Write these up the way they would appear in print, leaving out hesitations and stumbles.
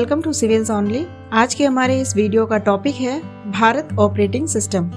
Welcome to civils only. आज के हमारे इस वीडियो का टॉपिक है भारत ऑपरेटिंग सिस्टम।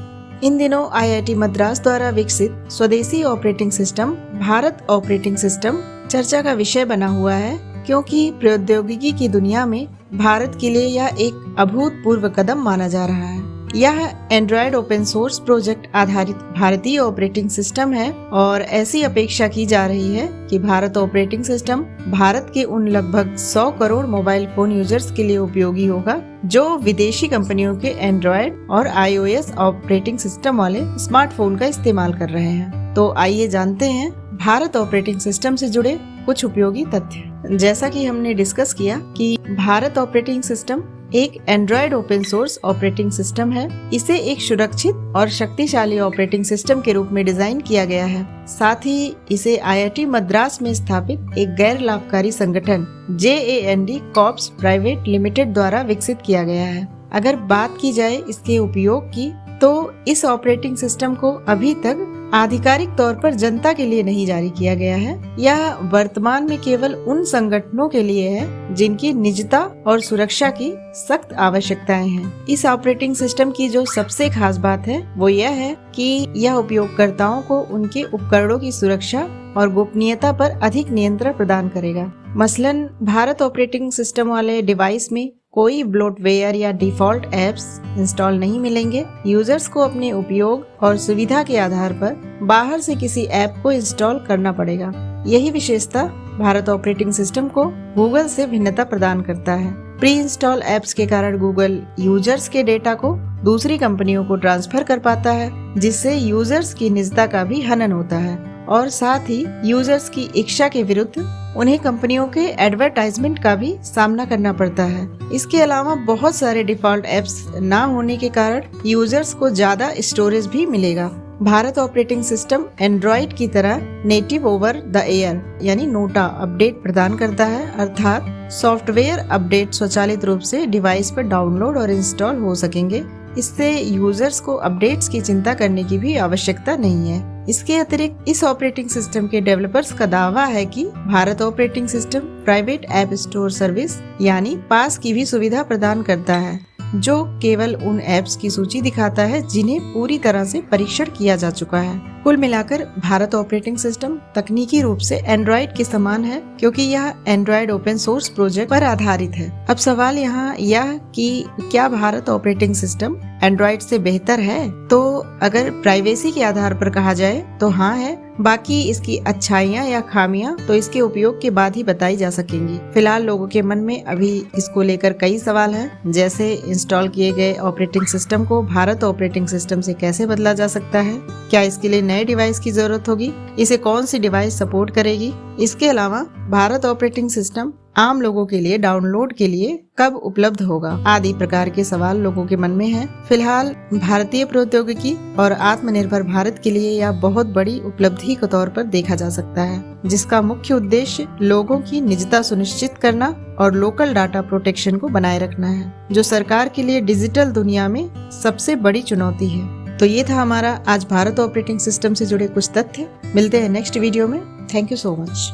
इन दिनों आईआईटी मद्रास द्वारा विकसित स्वदेशी operating system Bharat operating system चर्चा का विषय बना हुआ है, क्योंकि प्रौद्योगिकी की दुनिया में भारत के लिए यह एक अभूतपूर्व कदम माना जा रहा है। यह एंड्रॉयड ओपन सोर्स प्रोजेक्ट आधारित भारतीय ऑपरेटिंग सिस्टम है और ऐसी अपेक्षा की जा रही है कि भारत ऑपरेटिंग सिस्टम भारत के उन लगभग 100 करोड़ मोबाइल फोन यूजर्स के लिए उपयोगी होगा जो विदेशी कंपनियों के एंड्रॉयड और iOS ऑपरेटिंग सिस्टम वाले स्मार्टफोन का इस्तेमाल कर रहे हैं। तो आइए जानते हैं भारत ऑपरेटिंग सिस्टम से जुड़े कुछ उपयोगी तथ्य। जैसा कि हमने डिस्कस किया कि भारत ऑपरेटिंग सिस्टम एक Android open source operating system है। इसे एक सुरक्षित और शक्तिशाली ऑपरेटिंग सिस्टम के रूप में डिजाइन किया गया है। साथ ही इसे आईआईटी मद्रास में स्थापित एक गैर लाभकारी संगठन JAND कॉर्प्स प्राइवेट लिमिटेड द्वारा विकसित किया गया है। अगर बात की जाए इसके उपयोग की, तो इस ऑपरेटिंग सिस्टम को अभी तक आधिकारिक तौर पर जनता के लिए नहीं जारी किया गया है। यह वर्तमान में केवल उन संगठनों के लिए है जिनकी निजता और सुरक्षा की सख्त आवश्यकताएं हैं। इस ऑपरेटिंग सिस्टम की जो सबसे खास बात है वो यह है कि यह उपयोगकर्ताओं को उनके उपकरणों की सुरक्षा और गोपनीयता पर अधिक नियंत्रण प्रदान करेगा। मसलन भारत ऑपरेटिंग सिस्टम वाले डिवाइस में कोई ब्लोटवेयर या डिफॉल्ट एप्स इंस्टॉल नहीं मिलेंगे। यूजर्स को अपने उपयोग और सुविधा के आधार पर बाहर से किसी ऐप को इंस्टॉल करना पड़ेगा। यही विशेषता भारत ऑपरेटिंग सिस्टम को गूगल से भिन्नता प्रदान करता है। प्री इंस्टॉल एप्स के कारण गूगल यूजर्स के डेटा को दूसरी कंपनियों को ट्रांसफर कर पाता है, जिससे यूजर्स की निजता का भी हनन होता है और साथ ही यूजर्स की इच्छा के विरुद्ध उन्हें कंपनियों के एडवर्टाइजमेंट का भी सामना करना पड़ता है। इसके अलावा बहुत सारे डिफॉल्ट एप्स ना होने के कारण यूजर्स को ज्यादा स्टोरेज भी मिलेगा। भारत ऑपरेटिंग सिस्टम एंड्रॉइड की तरह नेटिव ओवर द एयर यानी नोटा अपडेट प्रदान करता है, अर्थात सॉफ्टवेयर अपडेट स्वचालित रूप से डिवाइस पर डाउनलोड और इंस्टॉल हो सकेंगे। इससे यूजर्स को अपडेट्स की चिंता करने की भी आवश्यकता नहीं है। इसके अतिरिक्त इस ऑपरेटिंग सिस्टम के डेवलपर्स का दावा है कि Bharat operating system private app store service यानी पास की भी सुविधा प्रदान करता है, जो केवल उन ऐप्स की सूची दिखाता है जिन्हें पूरी तरह से परीक्षण किया जा चुका है। कुल मिलाकर भारत ऑपरेटिंग सिस्टम तकनीकी रूप से एंड्रॉइड के समान है, क्योंकि यह एंड्रॉइड ओपन सोर्स प्रोजेक्ट पर आधारित है। अब सवाल यहाँ यह कि क्या भारत ऑपरेटिंग सिस्टम एंड्रॉइड से बेहतर है? तो अगर प्राइवेसी के आधार पर कहा जाए तो हाँ है। बाकी इसकी अच्छाइयाँ या खामियां तो इसके उपयोग के बाद ही बताई जा सकेंगी। फिलहाल लोगों के मन में अभी इसको लेकर कई सवाल हैं, जैसे इंस्टॉल किए गए ऑपरेटिंग सिस्टम को भारत ऑपरेटिंग सिस्टम से कैसे बदला जा सकता है, क्या इसके लिए नए डिवाइस की जरूरत होगी, इसे कौन सी डिवाइस सपोर्ट करेगी, इसके अलावा भारत ऑपरेटिंग सिस्टम आम लोगों के लिए डाउनलोड के लिए कब उपलब्ध होगा, आदि प्रकार के सवाल लोगों के मन में हैं। फिलहाल भारतीय प्रौद्योगिकी और आत्मनिर्भर भारत के लिए यह बहुत बड़ी उपलब्धि के तौर पर देखा जा सकता है, जिसका मुख्य उद्देश्य लोगों की निजता सुनिश्चित करना और लोकल डाटा प्रोटेक्शन को बनाए रखना है, जो सरकार के लिए डिजिटल दुनिया में सबसे बड़ी चुनौती है। तो ये था हमारा आज भारत ऑपरेटिंग सिस्टम से जुड़े कुछ तथ्य। मिलते हैं नेक्स्ट वीडियो में। Thank you so much.